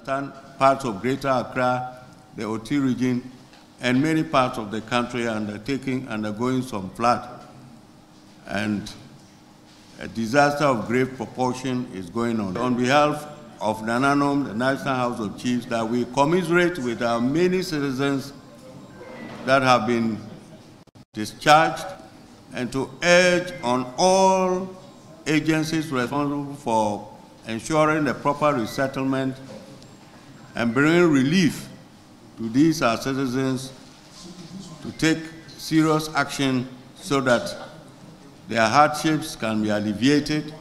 understand parts of Greater Accra, the Oti region, and many parts of the country are undergoing some flood. And a disaster of grave proportion is going on. On behalf of NANANOM, the National House of Chiefs, that we commiserate with our many citizens that have been discharged, and to urge on all agencies responsible for ensuring the proper resettlement and bringing relief to these our citizens to take serious action so that their hardships can be alleviated.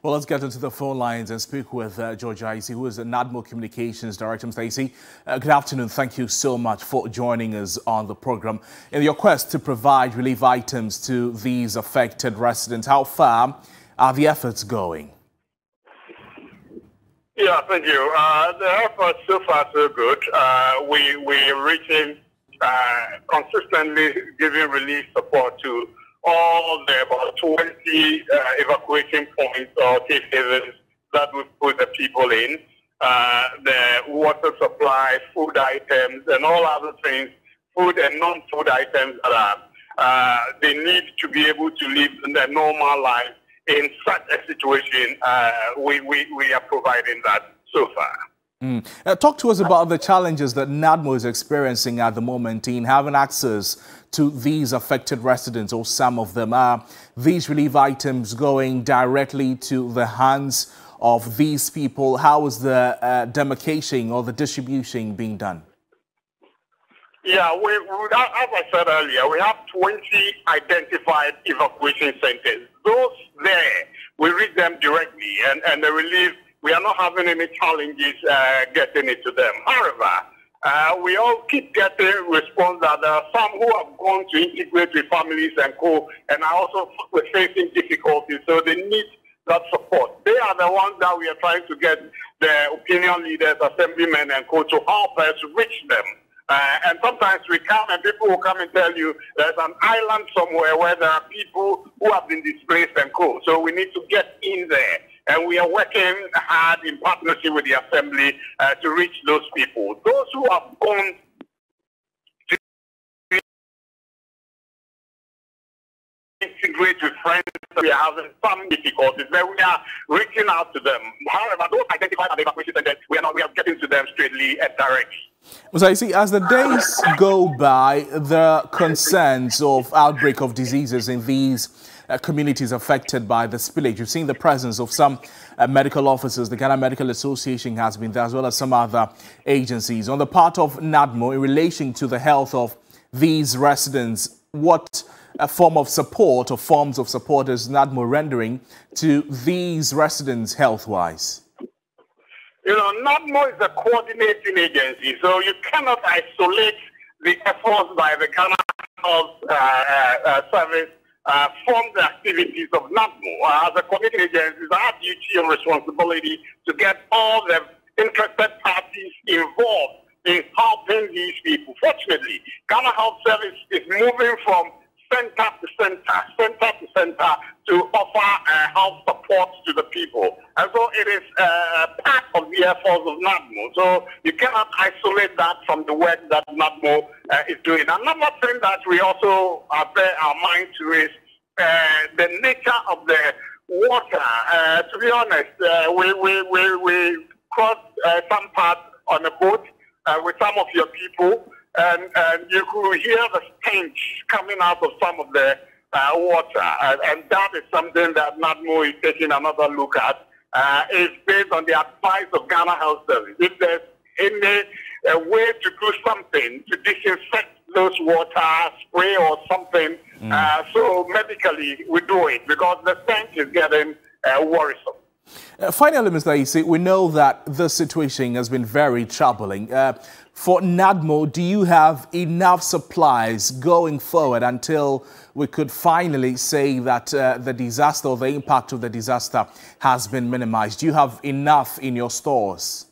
Well, let's get into the phone lines and speak with George Isi, who is the NADMO Communications Director. Mr. Isi, good afternoon. Thank you so much for joining us on the program. In your quest to provide relief items to these affected residents, how far are the efforts going? Yeah, thank you. The efforts so far so good. We're reaching consistently giving relief support to all the about 20 evacuation points or safe havens that we've put the people in. The water supply, food items, and all other things, food and non-food items that they need to be able to live in their normal life. In such a situation, we are providing that so far. Talk to us about the challenges that NADMO is experiencing at the moment in having access to these affected residents, or some of them. Are these relief items going directly to the hands of these people? How is the demarcation or the distribution being done? Yeah, as I said earlier, we have 20 identified evacuation centers. Those there, we reach them directly, and the relief, we are not having any challenges getting it to them. However, we all keep getting response that there are some who have gone to integrate with families and co, and are also facing difficulties, so they need that support. They are the ones that we are trying to get the opinion leaders, assemblymen and co to help us reach them. And sometimes we come and people will come and tell you there's an island somewhere where there are people who have been displaced and co. So we need to get in there. And we are working hard in partnership with the assembly to reach those people. Those who have gone to integrate with friends, we are having some difficulties, but we are reaching out to them. However, those identified as evacuation centers, we are getting to them straightly and directly. So I see, as the days go by, the concerns of outbreak of diseases in these communities affected by the spillage. You've seen the presence of some medical officers. The Ghana Medical Association has been there, as well as some other agencies. On the part of NADMO, in relation to the health of these residents, what form of support or forms of support is NADMO rendering to these residents health-wise? You know, NADMO is a coordinating agency, so you cannot isolate the efforts by the Ghana Health Service from the activities of NADMO. As a coordinating agency, it's our duty and responsibility to get all the interested parties involved in helping these people. Fortunately, Ghana Health Service is moving from center to center to offer health support to the people. And so it is part of the efforts of NADMO. So you cannot isolate that from the work that NADMO is doing. Another thing that we also bear our mind to is the nature of the water. To be honest, we crossed some part on a boat with some of your people, and you could hear the stench coming out of some of the water, and that is something that NADMO is taking another look at. It's based on the advice of Ghana Health Service. If there's any way to do something to disinfect those water, spray or something, so medically we do it, because the stench is getting worrisome. Finally, Mr. Isi, we know that the situation has been very troubling. For NADMO, do you have enough supplies going forward until we could finally say that the disaster or the impact of the disaster has been minimized? Do you have enough in your stores?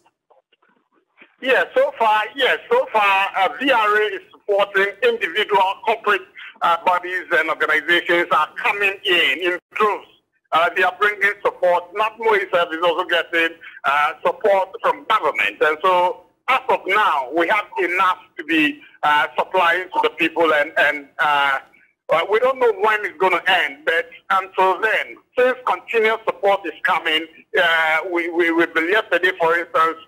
Yes, so far, VRA is supporting individual corporate bodies and organizations are coming in droves they are bringing support. NAPMO itself is also getting support from government. And so as of now, we have enough to be supplying to the people, and we don't know when it's going to end, but until then, since continuous support is coming, we believe yesterday, for instance,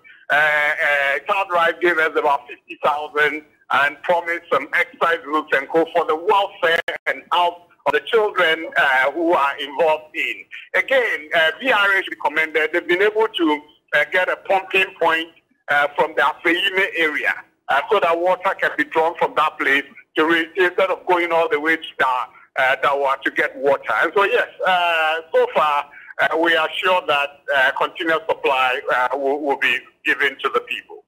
Child Rights gave us about 50,000 and promised some exercise groups and co for the welfare and health of the children who are involved in. Again, VRH recommended they've been able to get a pumping point from the Afeime area so that water can be drawn from that place to instead of going all the way to Dawa to get water. And so yes, so far we are sure that continuous supply will be given to the people.